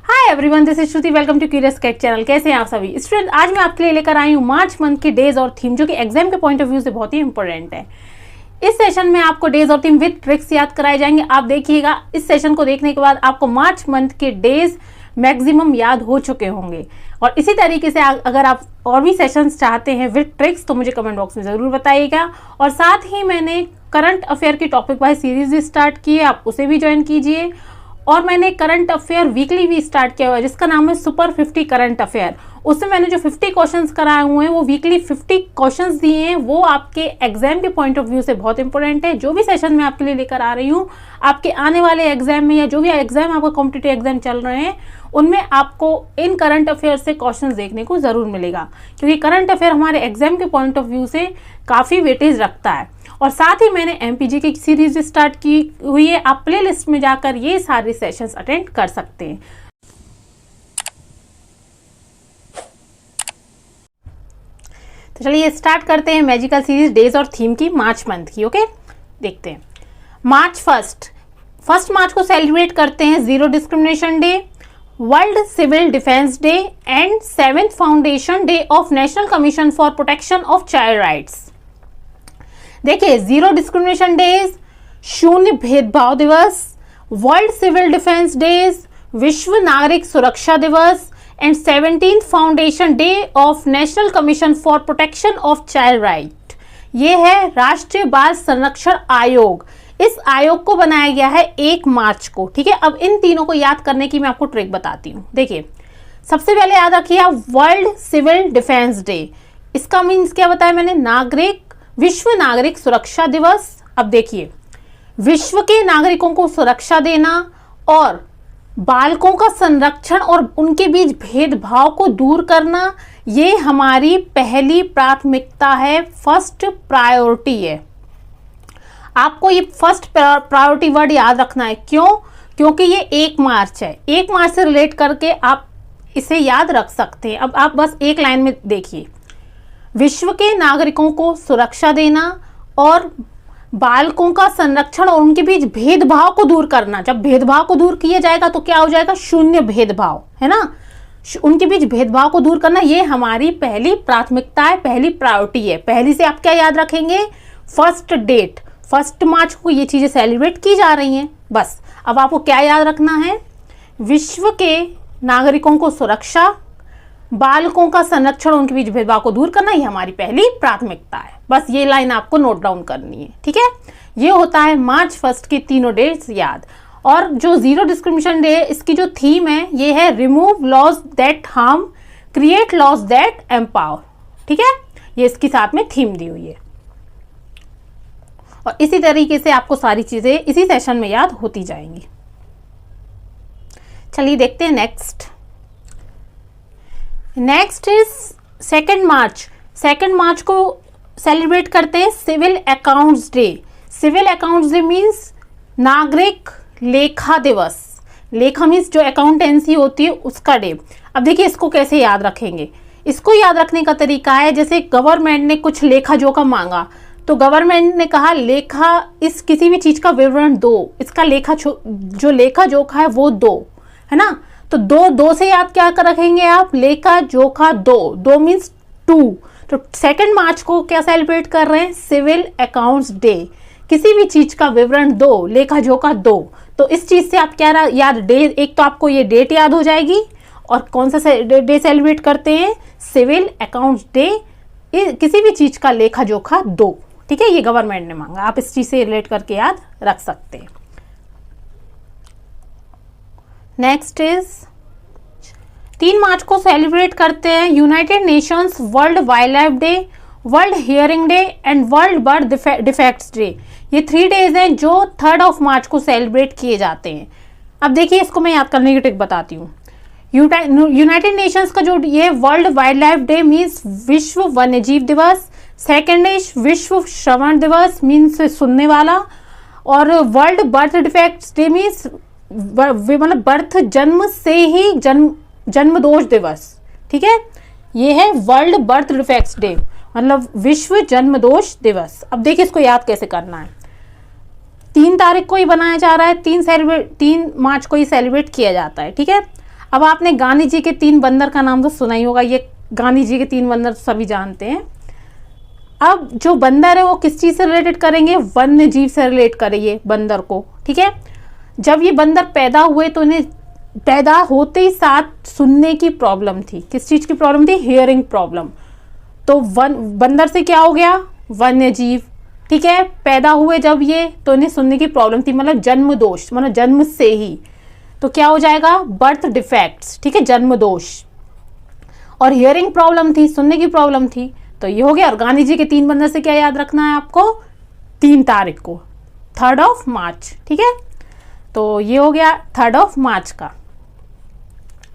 Hi everyone, this is Shruti. Welcome to curious cat channel. कैसे हैं आप सभी स्टूडेंट? आज मैं आपके लिए लेकर आई हूँ मार्च मंथ के डेज और थीम, जो कि एग्जाम के पॉइंट ऑफ व्यू से बहुत ही इंपॉर्टेंट है। इस सेशन में आपको डेज और थीम विद ट्रिक्स याद कराए जाएंगे। आप देखिएगा, इस सेशन को देखने के बाद आपको मार्च मंथ के डेज मैक्सिमम याद हो चुके होंगे। और इसी तरीके से अगर आप और भी सेशंस चाहते हैं विद ट्रिक्स तो मुझे कमेंट बॉक्स में ज़रूर बताइएगा। और साथ ही मैंने करंट अफेयर की टॉपिक वाइज सीरीज भी स्टार्ट की है, आप उसे भी ज्वाइन कीजिए। और मैंने करंट अफेयर वीकली भी स्टार्ट किया हुआ है जिसका नाम है सुपर 50 करंट अफेयर। उसमें मैंने जो 50 क्वेश्चंस कराए हुए हैं वो वीकली 50 क्वेश्चंस दिए हैं। वो आपके एग्जाम के पॉइंट ऑफ व्यू से बहुत इंपॉर्टेंट है। जो भी सेशन मैं आपके लिए लेकर आ रही हूँ, आपके आने वाले एग्जाम में या जो भी एग्जाम आपका कॉम्पिटिटिव एग्जाम चल रहे हैं उनमें आपको इन करंट अफेयर से क्वेश्चंस देखने को जरूर मिलेगा, क्योंकि करंट अफेयर हमारे एग्जाम के पॉइंट ऑफ व्यू से काफ़ी वेटेज रखता है। और साथ ही मैंने एमपीजी की सीरीज स्टार्ट की हुई है, आप प्ले लिस्ट में जाकर ये सारे सेशंस अटेंड कर सकते हैं। तो चलिए स्टार्ट करते हैं मैजिकल सीरीज डेज और थीम की मार्च मंथ की। ओके, देखते हैं। मार्च फर्स्ट मार्च को सेलिब्रेट करते हैं zero discrimination day, world civil defence day and 7th foundation day of national commission for protection of child rights. देखिए, जीरो डिस्क्रिमिनेशन डेज, शून्य भेदभाव दिवस, वर्ल्ड सिविल डिफेंस डेज, विश्व नागरिक सुरक्षा दिवस and 17th foundation day of national commission for protection of child right. ये है राष्ट्रीय बाल संरक्षण आयोग। इस आयोग को बनाया गया है 1 मार्च को। ठीक है, अब इन तीनों को याद करने की मैं आपको ट्रिक बताती हूँ। देखिए, सबसे पहले याद रखिए आप वर्ल्ड सिविल डिफेंस डे। इसका मीन्स क्या बताया मैंने? विश्व नागरिक सुरक्षा दिवस। अब देखिए, विश्व के नागरिकों को सुरक्षा देना और बालकों का संरक्षण और उनके बीच भेदभाव को दूर करना, ये हमारी पहली प्राथमिकता है, फर्स्ट प्रायोरिटी है। आपको ये फर्स्ट प्रायोरिटी वर्ड याद रखना है। क्यों? क्योंकि ये 1 मार्च है। 1 मार्च से रिलेट करके आप इसे याद रख सकते हैं। अब आप बस एक लाइन में देखिए, विश्व के नागरिकों को सुरक्षा देना और बालकों का संरक्षण और उनके बीच भेदभाव को दूर करना। जब भेदभाव को दूर किया जाएगा तो क्या हो जाएगा? शून्य भेदभाव, है ना। उनके बीच भेदभाव को दूर करना, ये हमारी पहली प्राथमिकता है, पहली प्रायोरिटी है। पहली से आप क्या याद रखेंगे? फर्स्ट डेट, 1 मार्च को ये चीजें सेलिब्रेट की जा रही हैं। बस अब आपको क्या याद रखना है? विश्व के नागरिकों को सुरक्षा, बालकों का संरक्षण, उनके बीच भेदभाव को दूर करना, ये हमारी पहली प्राथमिकता है। बस ये लाइन आपको नोट डाउन करनी है। ठीक है, ये होता है मार्च 1 की तीनों डेट्स याद। और जो जीरो डिस्क्रिमिनेशन डे, इसकी जो थीम है ये है remove laws that harm, create laws that empower. ठीक है, ये इसकी साथ में थीम दी हुई है। और इसी तरीके से आपको सारी चीजें इसी सेशन में याद होती जाएंगी। चलिए देखते हैं नेक्स्ट इज 2 मार्च। 2 मार्च को सेलिब्रेट करते हैं civil accounts day. Civil accounts day means नागरिक लेखा दिवस। लेखा मीन्स जो अकाउंटेंसी होती है उसका डे। अब देखिए, इसको कैसे याद रखेंगे? इसको याद रखने का तरीका है, जैसे गवर्नमेंट ने कुछ लेखा जोखा मांगा तो गवर्नमेंट ने कहा लेखा, इस किसी भी चीज का विवरण दो, इसका जो लेखा जोखा है वो दो, है ना। तो दो से याद क्या कर रखेंगे आप? लेखा जोखा दो मीन्स 2। तो 2 मार्च को क्या सेलिब्रेट कर रहे हैं? Civil accounts day. किसी भी चीज का विवरण दो, लेखा जोखा दो। तो इस चीज से आप क्या याद? डे, एक तो आपको ये डेट याद हो जाएगी और कौन सा डे सेलिब्रेट करते हैं? Civil accounts day. किसी भी चीज का लेखा जोखा दो। ठीक है, ये गवर्नमेंट ने मांगा, आप इस चीज से रिलेट करके याद रख सकते हैं। नेक्स्ट इज 3 मार्च को सेलिब्रेट करते हैं United Nations world wild life day, world hearing day and world birth defects day. ये 3 डेज हैं जो 3 मार्च को सेलिब्रेट किए जाते हैं। अब देखिए, इसको मैं याद करने की ट्रिक बताती हूँ। यूनाइटेड नेशंस का जो ये world wild life day means विश्व वन्यजीव दिवस। सेकेंड इज विश्व श्रवण दिवस मीन्स सुनने वाला। और world birth defects day means मतलब बर्थ, जन्म से ही जन्म दोष दिवस। ठीक है, ये है वर्ल्ड बर्थ डिफेक्ट्स डे, मतलब विश्व जन्म दोष दिवस। अब देखिए, इसको याद कैसे करना है। 3 तारीख को ही बनाया जा रहा है, 3 मार्च को ही सेलिब्रेट किया जाता है। ठीक है, अब आपने गांधी जी के 3 बंदर का नाम तो सुना ही होगा, ये गांधी जी के 3 बंदर सभी जानते हैं। अब जो बंदर है वो किस चीज से रिलेटेड करेंगे, वन्य जीव से रिलेट करेंगे बंदर को, ठीक है। जब ये बंदर पैदा हुए तो इन्हें पैदा होते ही साथ सुनने की प्रॉब्लम थी। किस चीज की प्रॉब्लम थी, हियरिंग प्रॉब्लम। तो बंदर से क्या हो गया, वन्य जीव, ठीक है। पैदा हुए जब ये तो इन्हें सुनने की प्रॉब्लम थी, मतलब जन्म दोष, मतलब जन्म से ही, तो क्या हो जाएगा, बर्थ डिफेक्ट्स, ठीक है, जन्म दोष। और हियरिंग प्रॉब्लम थी, सुनने की प्रॉब्लम थी, तो ये हो गया। और गांधी जी के 3 बंदर से क्या याद रखना है आपको, 3 तारीख को, 3 मार्च, ठीक है। तो ये हो गया 3 मार्च का,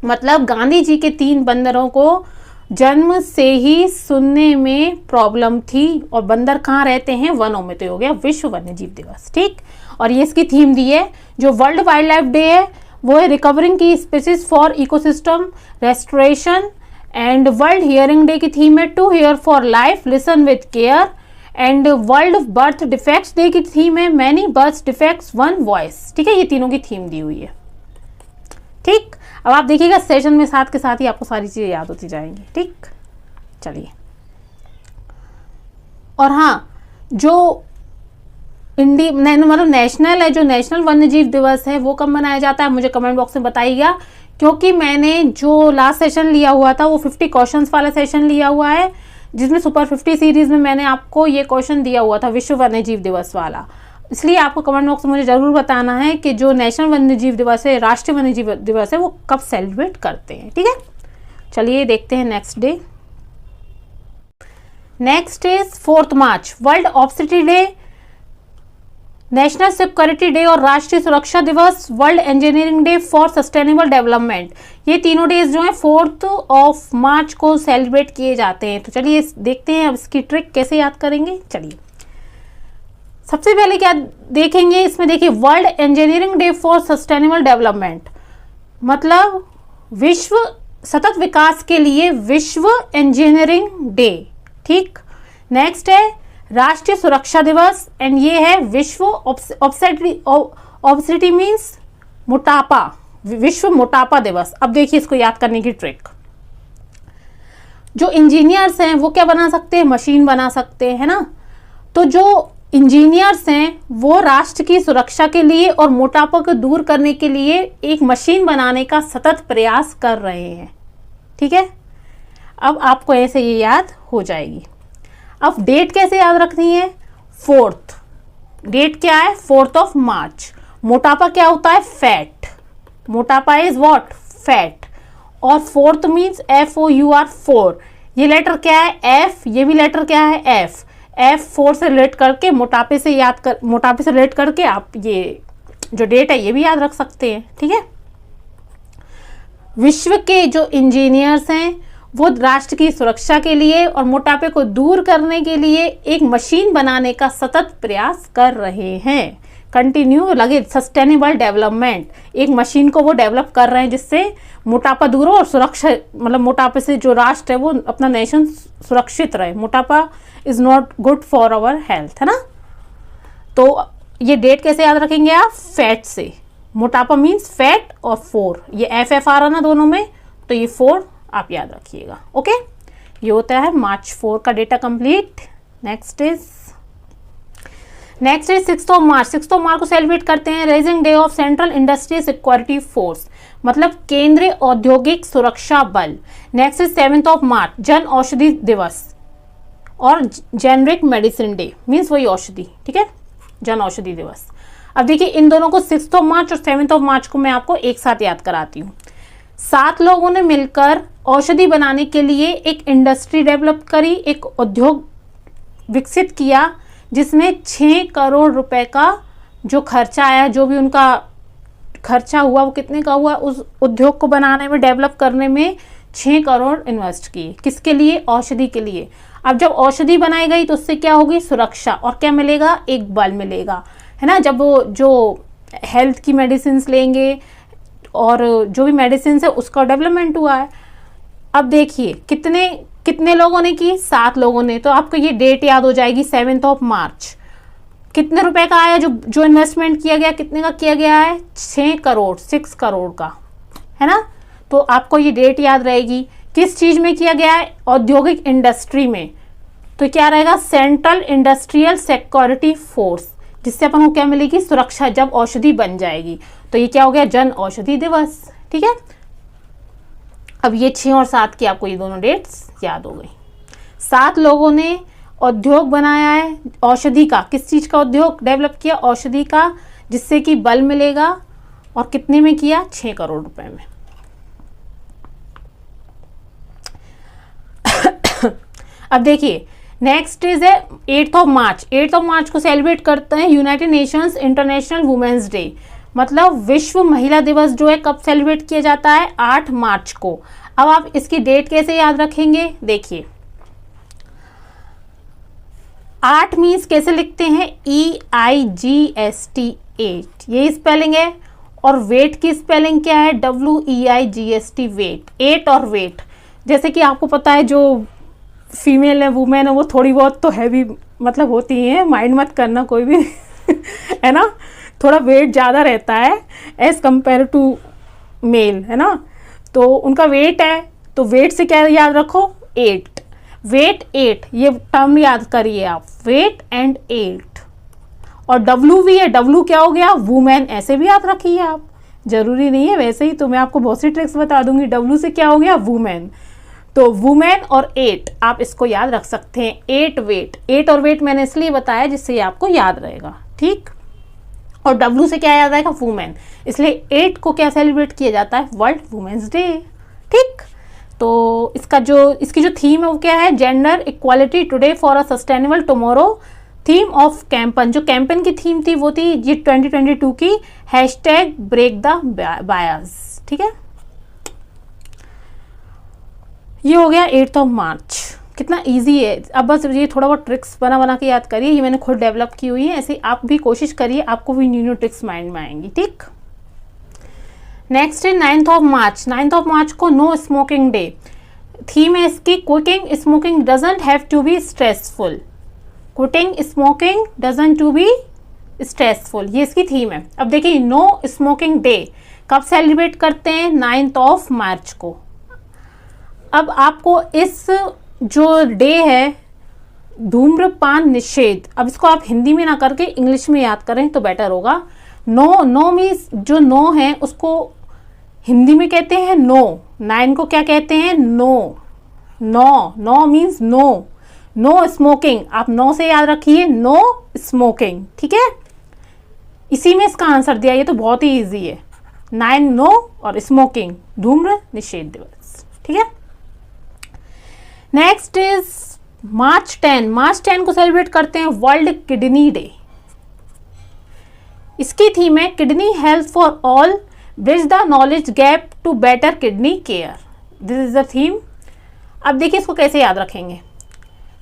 मतलब गांधी जी के 3 बंदरों को जन्म से ही सुनने में प्रॉब्लम थी। और बंदर कहाँ रहते हैं, वनों में। तो हो गया विश्व वन्य जीव दिवस, ठीक। और ये इसकी थीम दी है। जो वर्ल्ड वाइल्ड लाइफ डे है वो है रिकवरिंग की species for ecosystem restoration. And world hearing day की थीम है to hear for life, listen with care. And world birth defects day की थीम है many birth defects one voice, ठीक है। ये तीनों की थीम दी हुई है, ठीक। अब आप देखिएगा सेशन में साथ के साथ ही आपको सारी चीजें याद होती जाएंगी, ठीक। चलिए, और हाँ, जो मतलब नेशनल है, जो नेशनल वन्य जीव दिवस है वो कब मनाया जाता है, मुझे कमेंट बॉक्स में बताइएगा। क्योंकि मैंने जो लास्ट सेशन लिया हुआ था वो 50 क्वेश्चंस वाला सेशन लिया हुआ है, जिसमें सुपर 50 सीरीज में मैंने आपको ये क्वेश्चन दिया हुआ था विश्व वन्य जीव दिवस वाला। इसलिए आपको कमेंट बॉक्स में मुझे जरूर बताना है कि जो नेशनल वन्य जीव दिवस है, राष्ट्रीय वन्य जीव दिवस है, वो कब सेलिब्रेट करते हैं, ठीक है। चलिए देखते हैं next day. Next is 4 March, world obesity day, national security day और राष्ट्रीय सुरक्षा दिवस, world engineering day for sustainable development. ये तीनों डेज जो है 4 मार्च को सेलिब्रेट किए जाते हैं। तो चलिए देखते हैं अब इसकी ट्रिक कैसे याद करेंगे। चलिए सबसे पहले क्या देखेंगे इसमें, देखिए world engineering day for sustainable development, मतलब विश्व सतत विकास के लिए विश्व इंजीनियरिंग डे, ठीक। नेक्स्ट है राष्ट्रीय सुरक्षा दिवस, एंड ये है विश्व ऑब्सिटी मीन्स मोटापा, विश्व मोटापा दिवस। अब देखिए इसको याद करने की ट्रिक। जो इंजीनियर्स हैं वो क्या बना सकते हैं, मशीन बना सकते हैं, है ना। तो जो इंजीनियर्स हैं वो राष्ट्र की सुरक्षा के लिए और मोटापा को दूर करने के लिए एक मशीन बनाने का सतत प्रयास कर रहे हैं, ठीक है। अब आपको ऐसे ये याद हो जाएगी। अब डेट कैसे याद रखनी है, 4th, डेट क्या है 4 मार्च। मोटापा क्या होता है, फैट, मोटापा इज व्हाट, फैट। और 4th मीन्स FOUR 4, ये लेटर क्या है F, ये भी लेटर क्या है F। F4 से रिलेट करके मोटापे से रिलेट करके आप ये जो डेट है ये भी याद रख सकते हैं, ठीक है। विश्व के जो इंजीनियर्स हैं वो राष्ट्र की सुरक्षा के लिए और मोटापे को दूर करने के लिए एक मशीन बनाने का सतत प्रयास कर रहे हैं। कंटिन्यू लगे सस्टेनेबल डेवलपमेंट, एक मशीन को वो डेवलप कर रहे हैं जिससे मोटापा दूर हो और सुरक्षा, मतलब मोटापे से जो राष्ट्र है वो अपना नेशन सुरक्षित रहे। मोटापा is not good for our health, है ना। तो ये डेट कैसे याद रखेंगे आप, फैट से, मोटापा मीन्स फैट और 4, ये FF आ रहा ना दोनों में, तो ये 4 आप याद रखिएगा, ओके। ये होता है मार्च 4 का डेटा कंप्लीट। नेक्स्ट इज 6 मार्च। 6 मार्च को सेलिब्रेट करते हैं raising day of central industrial security force, मतलब केंद्रीय औद्योगिक सुरक्षा बल। नेक्स्ट इज 7 मार्च, जन औषधि दिवस और जेनरिक मेडिसिन डे, मीन्स वही औषधि, ठीक है, जन औषधि दिवस। अब देखिए इन दोनों को 6 मार्च और 7 मार्च को मैं आपको एक साथ याद कराती हूँ। 7 लोगों ने मिलकर औषधि बनाने के लिए एक इंडस्ट्री डेवलप करी, एक उद्योग विकसित किया, जिसमें 6 करोड़ रुपए का जो खर्चा आया, जो भी उनका खर्चा हुआ वो कितने का हुआ, उस उद्योग को बनाने में, डेवलप करने में 6 करोड़ इन्वेस्ट किए। किसके लिए, औषधि के लिए। अब जब औषधि बनाई गई तो उससे क्या होगी, सुरक्षा, और क्या मिलेगा, एक बल मिलेगा, है ना। जब वो जो हेल्थ की मेडिसिन लेंगे और जो भी मेडिसिन है उसका डेवलपमेंट हुआ है। अब देखिए कितने लोगों ने की, 7 लोगों ने। तो आपको ये डेट याद हो जाएगी 7 मार्च। कितने रुपए का आया, जो इन्वेस्टमेंट किया गया, कितने का किया गया है, 6 करोड़, 6 करोड़ का, है ना। तो आपको ये डेट याद रहेगी। किस चीज में किया गया है? औद्योगिक इंडस्ट्री में। तो क्या रहेगा? सेंट्रल इंडस्ट्रियल सिक्योरिटी फोर्स, जिससे अपन को क्या मिलेगी? सुरक्षा, जब औषधि बन जाएगी। तो ये क्या हो गया? जन औषधि दिवस। ठीक है, अब ये 6 और 7 की आपको ये दोनों डेट्स याद हो गई। 7 लोगों ने उद्योग बनाया है औषधि का। किस चीज का उद्योग डेवलप किया? औषधि का, जिससे कि बल मिलेगा। और कितने में किया? 6 करोड़ रुपए में। अब देखिए नेक्स्ट इज है 8th of March. 8th of March को सेलिब्रेट करते हैं United Nations international women's day, मतलब विश्व महिला दिवस जो है कब सेलिब्रेट किया जाता है? 8 मार्च को। अब आप इसकी डेट कैसे याद रखेंगे? देखिए 8 मीन्स कैसे लिखते हैं? EIGST 8, ये स्पेलिंग है। और वेट की स्पेलिंग क्या है? WEIGST wait. 8 और वेट, जैसे कि आपको पता है जो फीमेल है, वुमेन है, वो थोड़ी बहुत तो हैवी मतलब होती हैं, माइंड मत करना कोई भी है ना, थोड़ा वेट ज़्यादा रहता है एज कंपेयर टू मेल, है ना। तो उनका वेट है, तो वेट से क्या याद रखो? 8। वेट 8, ये टर्म याद करिए आप, वेट एंड 8। और W भी है, W क्या हो गया? वुमेन, ऐसे भी याद रखिए आप, जरूरी नहीं है वैसे ही, तो मैं आपको बहुत सी ट्रिक्स बता दूंगी। W से क्या हो गया? वुमेन। तो वुमेन और 8 आप इसको याद रख सकते हैं। 8 वेट, 8 और वेट मैंने इसलिए बताया जिससे ये आपको याद रहेगा। ठीक, और W से क्या याद आएगा? वुमेन, इसलिए 8 को क्या सेलिब्रेट किया जाता है? World women's day. ठीक, तो इसकी जो थीम है वो क्या है? Gender equality today for a sustainable tomorrow. Theme of campaign, जो कैंपन की थीम थी वो थी ये 2022 की #ब्रेक द बायस। ठीक है, ये हो गया 8th ऑफ मार्च। कितना इजी है। अब बस ये थोड़ा बहुत ट्रिक्स बना के याद करिए, ये मैंने खुद डेवलप की हुई है, ऐसे आप भी कोशिश करिए, आपको भी न्यू ट्रिक्स माइंड में आएंगी। ठीक, नेक्स्ट है 9th of March. 9th of March को नो स्मोकिंग डे। थीम है इसकी quitting smoking doesn't have to be stressful. Quitting smoking doesn't to be stressful, ये इसकी थीम है। अब देखिए नो स्मोकिंग डे कब सेलिब्रेट करते हैं? 9th ऑफ मार्च को। अब आपको इस जो डे है धूम्रपान निषेध, अब इसको आप हिंदी में ना करके इंग्लिश में याद करें तो बेटर होगा। नो मीन्स जो नो है उसको हिंदी में कहते हैं नो। 9 को क्या कहते हैं? No means no smoking. आप नो से याद रखिए, नो स्मोकिंग। ठीक है, इसी में इसका आंसर दिया, ये तो बहुत ही इजी है। 9 नो और स्मोकिंग, धूम्र निषेध दिवस। ठीक है, नेक्स्ट इज मार्च 10। मार्च 10 को सेलिब्रेट करते हैं वर्ल्ड किडनी डे। इसकी थीम है kidney health for all, bridge the knowledge gap to better kidney care. This is the theme. अब देखिए इसको कैसे याद रखेंगे।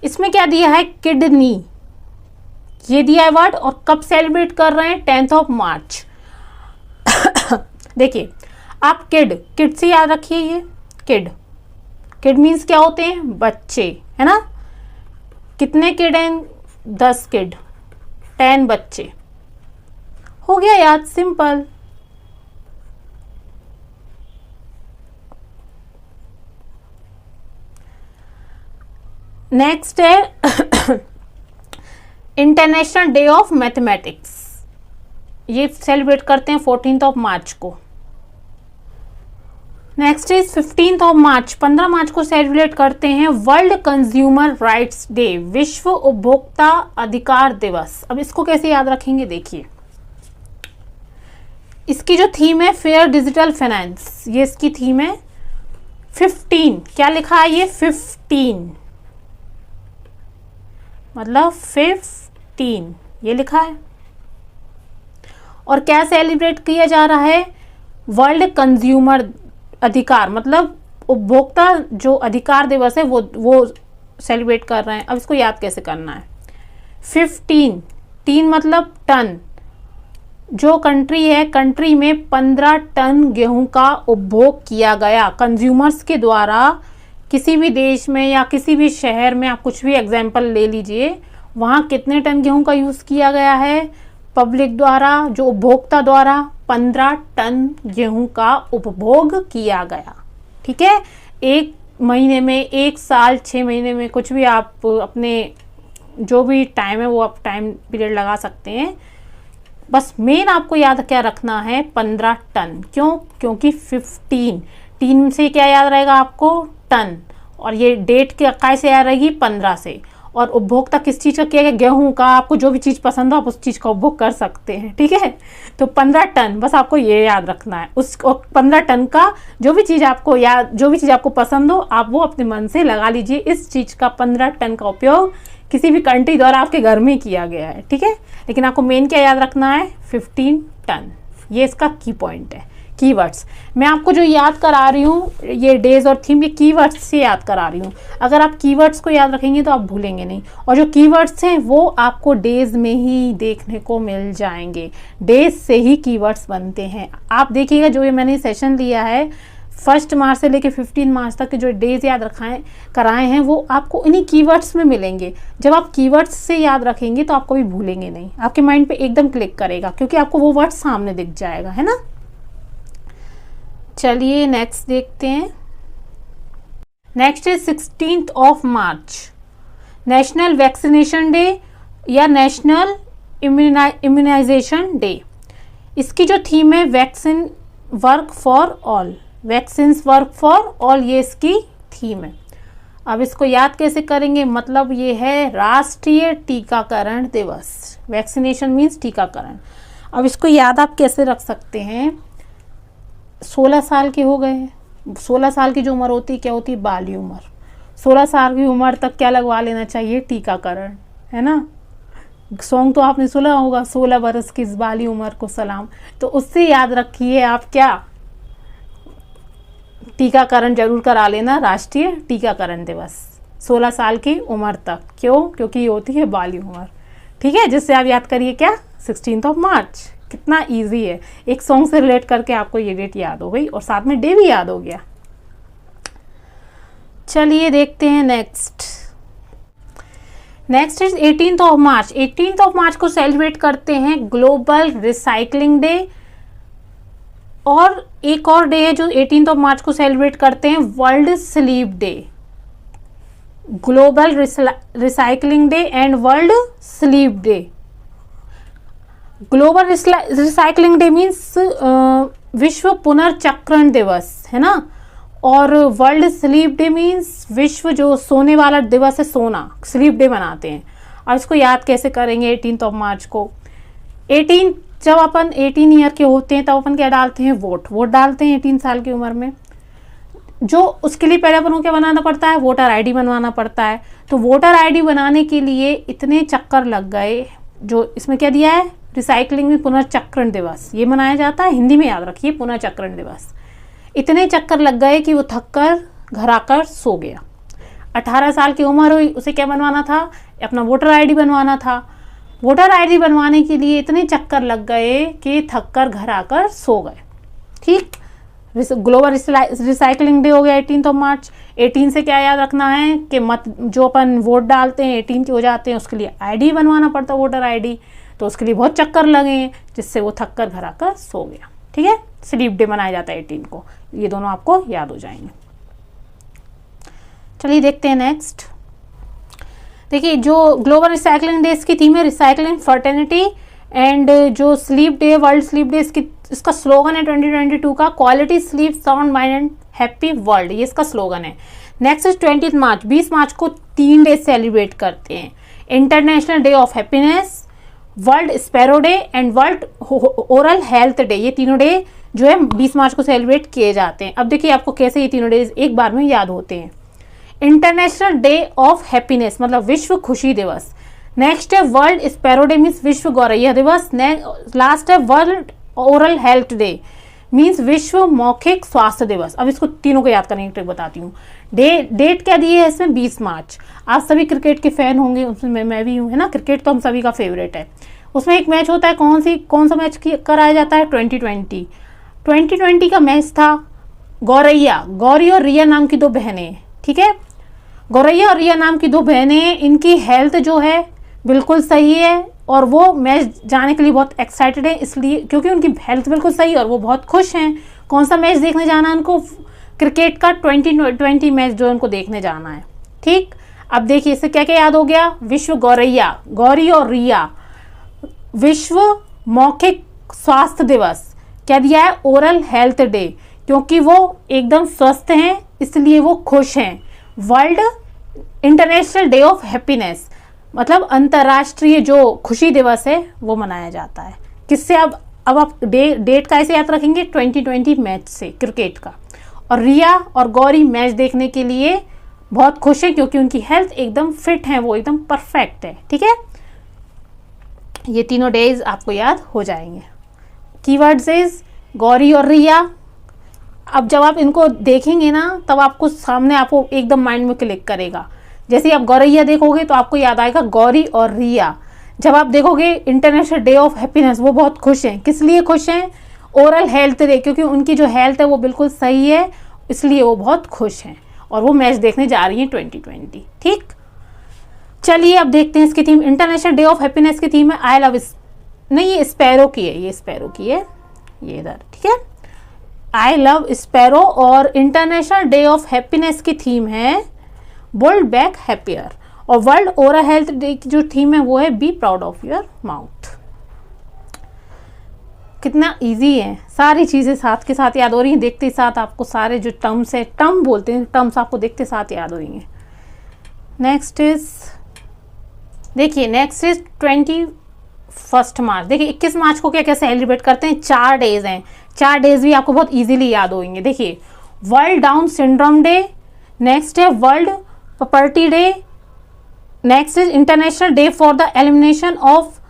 इसमें क्या दिया है? किडनी, ये दिया है वर्ड, और कब सेलिब्रेट कर रहे हैं? 10th of March. देखिए आप किड से याद रखिए, ये किड मीन्स क्या होते हैं? बच्चे, है ना। कितने किड हैं? 10 किड, 10 बच्चे। हो गया याद, सिंपल। नेक्स्ट है इंटरनेशनल डे ऑफ मैथमेटिक्स। ये सेलिब्रेट करते हैं 14th ऑफ मार्च को। Next is 15th of March. 15 मार्च को सेलिब्रेट करते हैं वर्ल्ड कंज्यूमर राइट्स डे, विश्व उपभोक्ता अधिकार दिवस। अब इसको कैसे याद रखेंगे? देखिए इसकी जो थीम है फेयर डिजिटल फाइनेंस, ये इसकी थीम है। 15 क्या लिखा है? ये 15 मतलब 15 ये लिखा है। और क्या सेलिब्रेट किया जा रहा है? वर्ल्ड कंज्यूमर अधिकार, मतलब उपभोक्ता जो अधिकार दिवस है वो सेलिब्रेट कर रहे हैं। अब इसको याद कैसे करना है? 15 मतलब टन। जो कंट्री है, कंट्री में 15 टन गेहूं का उपभोग किया गया कंज्यूमर्स के द्वारा। किसी भी देश में या किसी भी शहर में आप कुछ भी एग्जाम्पल ले लीजिए, वहाँ कितने टन गेहूं का यूज़ किया गया है? पब्लिक द्वारा, जो उपभोक्ता द्वारा 15 टन गेहूं का उपभोग किया गया। ठीक है, 1 महीने में, 1 साल, 6 महीने में, कुछ भी आप अपने जो भी टाइम है वो आप टाइम पीरियड लगा सकते हैं। बस मेन आपको याद क्या रखना है, 15 टन। क्यों? क्योंकि 15 3 से क्या याद रहेगा आपको, टन, और ये डेट क्या से याद रहेगी, 15 से। और उपभोक्ता किस चीज़ का किया गया, गेहूं का। आपको जो भी चीज़ पसंद हो आप उस चीज़ का उपभोग कर सकते हैं, ठीक है। तो 15 टन, बस आपको ये याद रखना है। उस 15 टन का जो भी चीज़ आपको पसंद हो आप वो अपने मन से लगा लीजिए। इस चीज़ का 15 टन का उपयोग किसी भी कंट्री द्वारा आपके घर में किया गया है, ठीक है। लेकिन आपको मेन क्या याद रखना है, 15 टन। ये इसका की पॉइंट है। कीवर्ड्स मैं आपको जो याद करा रही हूँ, ये डेज और थीम, ये कीवर्ड्स से याद करा रही हूँ। अगर आप कीवर्ड्स को याद रखेंगे तो आप भूलेंगे नहीं। और जो कीवर्ड्स हैं वो आपको डेज में ही देखने को मिल जाएंगे। डेज से ही कीवर्ड्स बनते हैं। आप देखिएगा जो ये मैंने सेशन लिया है 1 मार्च से लेकर 15 मार्च तक के जो डेज याद कराए हैं वो आपको इन्हीं कीवर्ड्स में मिलेंगे। जब आप कीवर्ड्स से याद रखेंगे तो आप कभी भूलेंगे नहीं, आपके माइंड पे एकदम क्लिक करेगा, क्योंकि आपको वो वर्ड सामने दिख जाएगा, है ना। चलिए नेक्स्ट देखते हैं। नेक्स्ट है 16 of March, national vaccination day या नेशनल इम्यूनाइजेशन डे। इसकी जो थीम है, vaccine work for all, vaccines work for all, ये इसकी थीम है। अब इसको याद कैसे करेंगे, मतलब ये है राष्ट्रीय टीकाकरण दिवस। वैक्सीनेशन मीन्स टीकाकरण। अब इसको याद आप कैसे रख सकते हैं, 16 साल के हो गए, 16 साल की जो उम्र होती है क्या होती है, बाली उम्र। 16 साल की उम्र तक क्या लगवा लेना चाहिए, टीकाकरण, है ना। सॉन्ग तो आपने सुना होगा, 16 बरस की इस बाली उम्र को सलाम। तो उससे याद रखिए आप क्या, टीकाकरण जरूर करा लेना, राष्ट्रीय टीकाकरण दिवस 16 साल की उम्र तक। क्यों? क्योंकि ये होती है बाली उम्र, ठीक है। जिससे आप याद करिए क्या, 16 ऑफ मार्च। कितना इजी है, एक सॉन्ग से रिलेट करके आपको ये डेट याद हो गई और साथ में डे भी याद हो गया। चलिए देखते हैं next. Next is 18 of March. 18 of March को सेलिब्रेट करते हैं ग्लोबल रिसाइकलिंग डे। और एक और डे है जो 18 ऑफ मार्च को सेलिब्रेट करते हैं, world sleep day. Global recycling day and world sleep day. Global recycling day means विश्व पुनर्चक्रण दिवस, है ना। और वर्ल्ड स्लीप डे मीन्स विश्व जो सोने वाला दिवस है, सोना, स्लीप डे मनाते हैं। और इसको याद कैसे करेंगे 18 ऑफ मार्च को, 18 जब अपन 18 ईयर के होते हैं तब अपन क्या डालते हैं, वोट डालते हैं 18 साल की उम्र में। जो उसके लिए पहले अपन को क्या बनाना पड़ता है, वोटर आईडी बनवाना पड़ता है। तो वोटर आईडी बनाने के लिए इतने चक्कर लग गए, जो इसमें क्या दिया है, रिसाइकलिंग में पुनर्चक्रण दिवस, ये मनाया जाता है, हिंदी में याद रखिए, पुनर्चक्रण दिवस। इतने चक्कर लग गए कि वो थक कर घर आकर सो गया। 18 साल की उम्र हुई, उसे क्या बनवाना था, अपना वोटर आईडी बनवाना था। वोटर आईडी बनवाने के लिए इतने चक्कर लग गए कि थक कर घर आकर सो गए, ठीक। ग्लोबल रिसाइकलिंग डे हो गया 18 ऑफ मार्च। 18 से क्या याद रखना है कि मत जो अपन वोट डालते हैं 18 के हो जाते हैं, उसके लिए आईडी बनवाना पड़ता है, वोटर आईडी। तो उसके लिए बहुत चक्कर लगे हैं, जिससे वो थक कर घर आकर सो गया, ठीक है। स्लीप डे मनाया जाता है 18 को। ये दोनों आपको याद हो जाएंगे। चलिए देखते हैं नेक्स्ट। देखिए जो ग्लोबल रिसाइकलिंग डे की थीम है रिसाइकलिंग फर्टर्निटी, एंड जो sleep day, world sleep day, इसका स्लोगन है 2022 का, quality sleep sound mind and happy world, ये इसका स्लोगन है। नेक्स्ट इज 20 मार्च। 20 मार्च को 3 डे सेलिब्रेट करते हैं, international day of happiness, world sparrow day and world oral health day. ये तीनों डे जो है 20 मार्च को सेलिब्रेट किए जाते हैं। अब देखिए आपको कैसे ये तीनों डेज एक बार में याद होते हैं। इंटरनेशनल डे ऑफ हैप्पीनेस मतलब विश्व खुशी दिवस। नेक्स्ट है वर्ल्ड स्पैरो डे मीन्स विश्व गौरैया दिवस। लास्ट है world oral health day means विश्व मौखिक स्वास्थ्य दिवस। अब इसको तीनों को याद करने की ट्रिक बताती हूँ। डेट क्या दी है इसमें, 20 मार्च। आप सभी क्रिकेट के फैन होंगे, उसमें मैं भी हूँ, है ना। क्रिकेट तो हम सभी का फेवरेट है। उसमें एक मैच होता है, कौन सा मैच कराया जाता है, 2020 का मैच था। गौरी और रिया नाम की 2 बहनें, ठीक है। गौरैया और रिया नाम की 2 बहनें, इनकी हेल्थ जो है बिल्कुल सही है और वो मैच जाने के लिए बहुत एक्साइटेड है, इसलिए क्योंकि उनकी हेल्थ बिल्कुल सही है और वो बहुत खुश हैं। कौन सा मैच देखने जाना है उनको, क्रिकेट का 2020 मैच जो उनको देखने जाना है। ठीक, अब देखिए इससे क्या क्या याद हो गया, विश्व गौरैया, गौरी और रिया, विश्व मौखिक स्वास्थ्य दिवस, क्या दिया है, ओरल हेल्थ डे, क्योंकि वो एकदम स्वस्थ हैं इसलिए वो खुश हैं। World international day of happiness, मतलब अंतर्राष्ट्रीय जो खुशी दिवस है वो मनाया जाता है। किससे अब आप डेट का ऐसे याद रखेंगे, 2020 मैच से, क्रिकेट का। और रिया और गौरी मैच देखने के लिए बहुत खुश है क्योंकि उनकी हेल्थ एकदम फिट है, वो एकदम परफेक्ट है। ठीक है, ये तीनों डेज आपको याद हो जाएंगे। कीवर्ड्स इज गौरी और रिया। अब जब आप इनको देखेंगे ना तब आपको सामने आपको एकदम माइंड में क्लिक करेगा। जैसे ही आप गौरैया देखोगे तो आपको याद आएगा गौरी और रिया। जब आप देखोगे इंटरनेशनल डे ऑफ हैप्पीनेस, वो बहुत खुश हैं। किस लिए खुश हैं, ओरल हेल्थ डे, क्योंकि उनकी जो हेल्थ है वो बिल्कुल सही है, इसलिए वो बहुत खुश हैं और वो मैच देखने जा रही हैं 2020। ठीक, चलिए अब देखते हैं इसकी theme. International day of happiness की थीम है आई लव, नहीं ये स्पैरो की है, ये स्पैरो की है, ये इधर। ठीक है, आई लव स्पैरो। और इंटरनेशनल डे ऑफ हैप्पीनेस की थीम है बोल्ड बैक हैप्पियर। और वर्ल्ड ओरल हेल्थ डे की जो थीम है वो है be proud of your mouth. कितना इजी है, सारी चीज़ें साथ के साथ याद हो रही हैं, देखते ही साथ आपको सारे जो टर्म्स है, टर्म बोलते हैं, टर्म्स आपको देखते साथ याद हो रही हैं। नेक्स्ट इज, देखिए नेक्स्ट इज 21 मार्च। देखिए 21 मार्च को क्या क्या सेलिब्रेट करते हैं, 4 डेज हैं। 4 डेज भी आपको बहुत इजीली याद होंगे। देखिए world down syndrome day, next है world property day, next is international day for the elimination of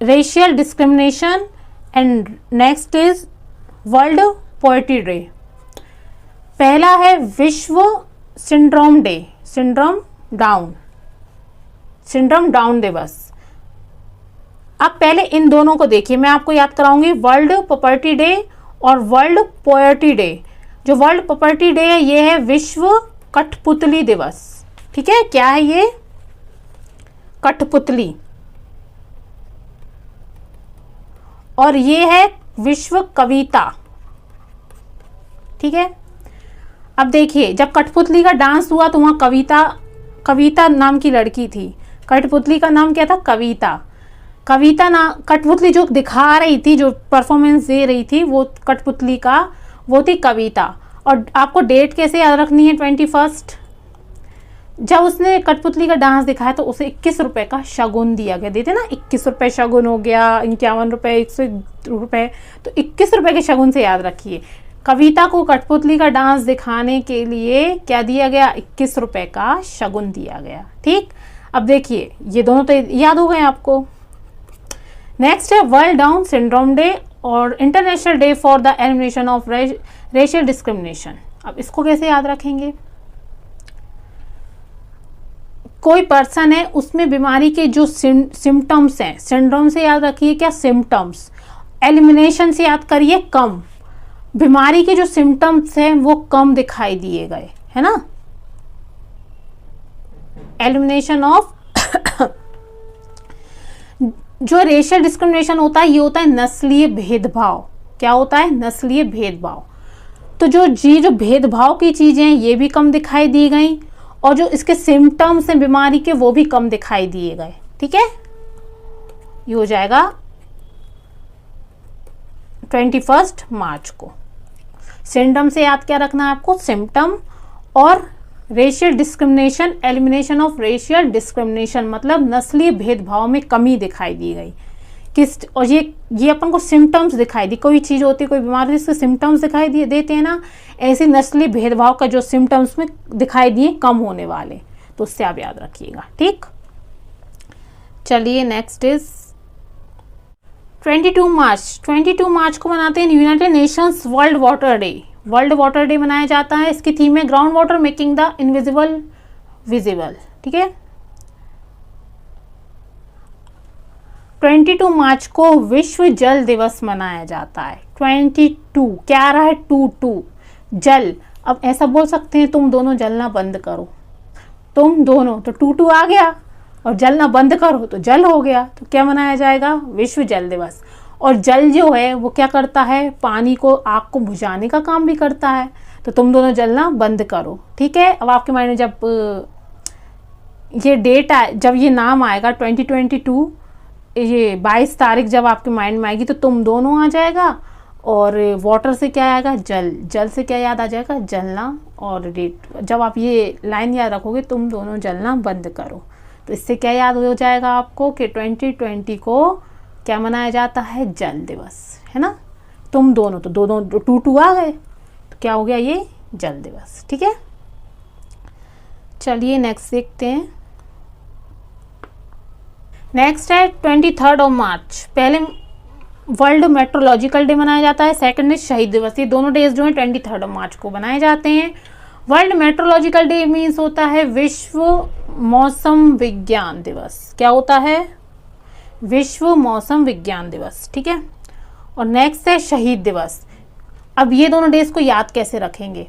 racial discrimination, and next is world poetry day. पहला है विश्व सिंड्रोम डे, सिंड्रोम डाउन दिवस। अब पहले इन दोनों को देखिए, मैं आपको याद कराऊंगी वर्ल्ड प्रॉपर्टी डे और वर्ल्ड पोएट्री डे। जो वर्ल्ड प्रॉपर्टी डे है ये है विश्व कठपुतली दिवस। ठीक है, क्या है ये, कठपुतली। और ये है विश्व कविता। ठीक है, अब देखिए जब कठपुतली का डांस हुआ तो वहां कविता नाम की लड़की थी। कठपुतली का नाम क्या था, कविता ना, कठपुतली जो दिखा रही थी, जो परफॉर्मेंस दे रही थी, वो कठपुतली का वो थी कविता। और आपको डेट कैसे याद रखनी है, 21। जब उसने कठपुतली का डांस दिखाया तो उसे 21 रुपए का शगुन दिया गया। देते ना 21 रुपए शगुन हो गया, 51 रुपए, 100 रुपए, तो 21 रुपए के शगुन से याद रखिए। कविता को कठपुतली का डांस दिखाने के लिए क्या दिया गया, 21 रुपए का शगुन दिया गया। ठीक, अब देखिए ये दोनों तो याद हो गए आपको। नेक्स्ट है वर्ल्ड डाउन सिंड्रोम डे और international day for the elimination of racial discrimination. अब इसको कैसे याद रखेंगे, कोई पर्सन है उसमें बीमारी के जो सिम्टम्स हैं, सिंड्रोम से याद रखिए क्या, सिम्टम्स। एलिमिनेशन से याद करिए कम, बीमारी के जो सिम्टम्स हैं वो कम दिखाई दिए गए, है ना। एलिमिनेशन ऑफ जो रेशियल डिस्क्रिमिनेशन होता है ये होता है नस्लीय भेदभाव। क्या होता है, नस्लीय भेदभाव। तो जो भेदभाव की चीजें ये भी कम दिखाई दी गई और जो इसके सिम्टम्स हैं बीमारी के वो भी कम दिखाई दिए गए। ठीक है, ये हो जाएगा 21 मार्च को। सिम्टम से याद क्या रखना है आपको, सिम्टम। और racial discrimination, elimination of racial discrimination मतलब नस्लीय भेदभाव में कमी दिखाई दी गई। और ये अपन को सिम्टम्स दिखाई दी, कोई चीज़ होती है, कोई बीमारी जिसके सिम्टम्स दिखाई दिए देते हैं ना, ऐसे नस्लीय भेदभाव का जो सिम्टम्स में दिखाई दिए कम होने वाले, तो उससे आप याद रखिएगा। ठीक, चलिए नेक्स्ट इज 22 मार्च। 22 मार्च को मनाते हैं United Nations world water day. World water day मनाया जाता है, इसकी थीम है ground water making the invisible visible. ठीक है, 22 मार्च को विश्व जल दिवस मनाया जाता है। 22 क्या आ रहा है, 22 जल। अब ऐसा बोल सकते हैं तुम दोनों जलना बंद करो, तुम दोनों, तो 22 आ गया, और जलना बंद करो तो जल हो गया, तो क्या मनाया जाएगा, विश्व जल दिवस। और जल जो है वो क्या करता है, पानी को, आग को बुझाने का काम भी करता है। तो तुम दोनों जलना बंद करो। ठीक है, अब आपके माइंड में जब ये डेट आए, जब ये नाम आएगा 2022, ये 22 तारीख जब आपके माइंड में आएगी तो तुम दोनों आ जाएगा, और वाटर से क्या आएगा, जल, जल से क्या याद आ जाएगा, जलना, और डेट। जब आप ये लाइन याद रखोगे तुम दोनों जलना बंद करो, तो इससे क्या याद हो जाएगा आपको कि 2020 को क्या मनाया जाता है, जल दिवस, है ना। तुम दोनों, तो दोनों 2 आ गए, तो क्या हो गया, ये जल दिवस। ठीक है, चलिए नेक्स्ट देखते हैं। नेक्स्ट है 23 मार्च, पहले वर्ल्ड मेट्रोलॉजिकल डे मनाया जाता है, सेकंड है शहीद दिवस। ये दोनों डेज जो हैं 23 मार्च को बनाए जाते हैं। वर्ल्ड मेट्रोलॉजिकल डे मीन्स होता है विश्व मौसम विज्ञान दिवस। क्या होता है, विश्व मौसम विज्ञान दिवस। ठीक है, और नेक्स्ट है शहीद दिवस। अब ये दोनों डेज को याद कैसे रखेंगे,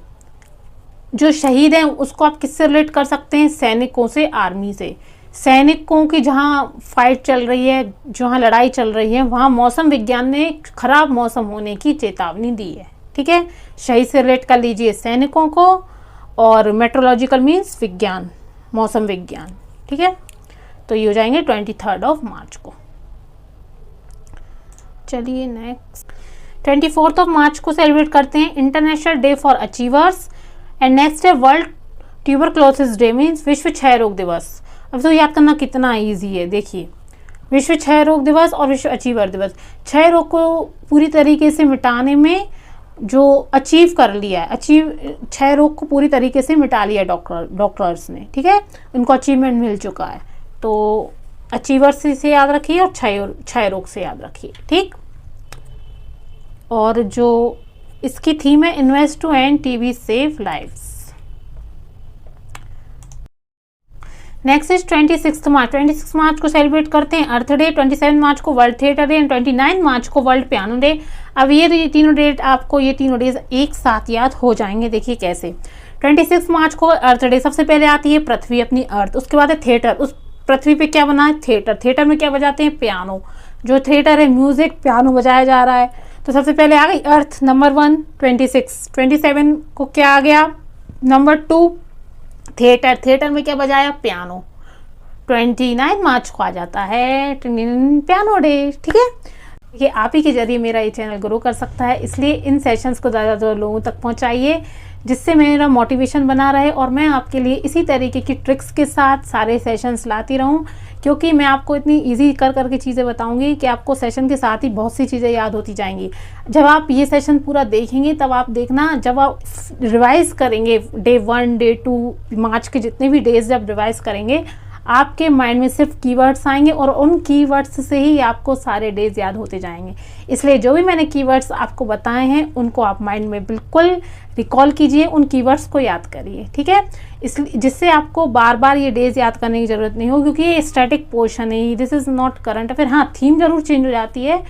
जो शहीद हैं उसको आप किससे रिलेट कर सकते हैं, सैनिकों से, आर्मी से। सैनिकों की जहाँ फाइट चल रही है, जहाँ लड़ाई चल रही है, वहाँ मौसम विज्ञान ने खराब मौसम होने की चेतावनी दी है। ठीक है, शहीद से रिलेट कर लीजिए सैनिकों को, और मेट्रोलॉजिकल मीन्स विज्ञान, मौसम विज्ञान। ठीक है, तो ये हो जाएंगे 23 मार्च को। चलिए नेक्स्ट 24 मार्च को सेलिब्रेट करते हैं international day for achievers. And next है वर्ल्ड ट्यूबरक्लोसिस डे, मीन्स विश्व क्षय रोग दिवस। अब तो याद करना कितना इजी है, देखिए, विश्व क्षय रोग दिवस और विश्व अचीवर दिवस। क्षय रोग को पूरी तरीके से मिटाने में जो अचीव कर लिया है, क्षय रोग को पूरी तरीके से मिटा लिया डॉक्टर्स ने। ठीक है, उनको अचीवमेंट मिल चुका है, तो अचीवर से याद रखिए और क्षय रोग से याद रखिए। ठीक, और जो इसकी थीम है invest to end TB save lives. Next is 26 March. 26 मार्च को सेलिब्रेट करते हैं अर्थ डे, 27 मार्च को वर्ल्ड थिएटर डे, एंड 29 मार्च को वर्ल्ड पियानो डे। अब ये तीनों डेट आपको, ये तीनों डेज एक साथ याद हो जाएंगे। देखिए कैसे, 26 मार्च को अर्थ डे, सबसे पहले आती है पृथ्वी अपनी अर्थ, उसके बाद है थिएटर, उस पृथ्वी पे क्या बना है, थिएटर, थिएटर में क्या बजाते हैं, पियानो, जो थिएटर है म्यूजिक, पियानो बजाया जा रहा है। तो सबसे पहले आ गई अर्थ नंबर 1, 26। 27 को क्या आ गया, नंबर 2 थिएटर, थिएटर में क्या बजाया, पियानो। 29 मार्च को आ जाता है पियानो डे। ठीक है, ये आप ही के जरिए मेरा ये चैनल ग्रो कर सकता है, इसलिए इन सेशंस को ज़्यादा लोगों तक पहुंचाइए, जिससे मेरा मोटिवेशन बना रहे और मैं आपके लिए इसी तरीके की ट्रिक्स के साथ सारे सेशंस लाती रहूं, क्योंकि मैं आपको इतनी इजी कर करके चीज़ें बताऊंगी कि आपको सेशन के साथ ही बहुत सी चीज़ें याद होती जाएंगी। जब आप ये सेशन पूरा देखेंगे तब आप देखना, जब आप रिवाइज करेंगे डे 1, डे 2, मार्च के जितने भी डेज जब रिवाइज करेंगे, आपके माइंड में सिर्फ कीवर्ड्स आएंगे और उन कीवर्ड्स से ही आपको सारे डेज याद होते जाएंगे। इसलिए जो भी मैंने कीवर्ड्स आपको बताए हैं उनको आप माइंड में बिल्कुल रिकॉल कीजिए, उन कीवर्ड्स को याद करिए। ठीक है, इसलिए जिससे आपको बार बार ये डेज याद करने की ज़रूरत नहीं हो, क्योंकि ये स्टैटिक पोर्शन है, this is not current affair. हाँ, थीम जरूर चेंज हो जाती है,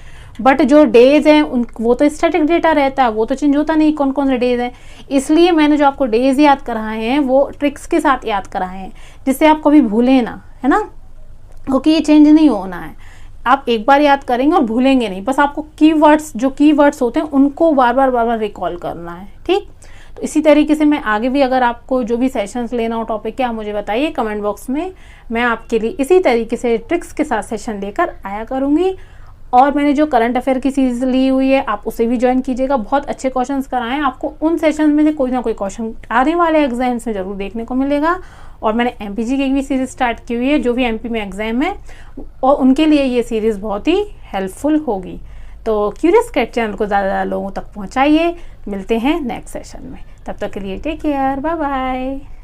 बट जो डेज हैं उन वो तो स्टैटिक डेटा रहता है, वो तो चेंज होता नहीं कौन कौन से डेज हैं। इसलिए मैंने जो आपको डेज याद कराए हैं वो ट्रिक्स के साथ याद कराए हैं, जिससे आप कभी भूलें ना, है ना, क्योंकि ये चेंज नहीं होना है। आप एक बार याद करेंगे और भूलेंगे नहीं, बस आपको कीवर्ड्स, जो कीवर्ड्स होते हैं उनको बार बार रिकॉल करना है। ठीक, तो इसी तरीके से मैं आगे भी, अगर आपको जो भी सेशंस लेना हो टॉपिक के, आप मुझे बताइए कमेंट बॉक्स में, मैं आपके लिए इसी तरीके से ट्रिक्स के साथ सेशन लेकर आया करूँगी। और मैंने जो करंट अफेयर की सीरीज ली हुई है आप उसे भी ज्वाइन कीजिएगा, बहुत अच्छे क्वेश्चंस कराएं, आपको उन सेशन में से कोई ना कोई क्वेश्चन आने वाले एग्जाम्स में जरूर देखने को मिलेगा। और मैंने एमपीजी की भी सीरीज स्टार्ट की हुई है, जो भी एमपी में एग्जाम है और उनके लिए ये सीरीज़ बहुत ही हेल्पफुल होगी। तो क्यूरियस कैट चैनल को ज़्यादा लोगों तक पहुँचाइए। मिलते हैं नेक्स्ट सेशन में, तब तक के लिए टेक केयर, बाय बाय।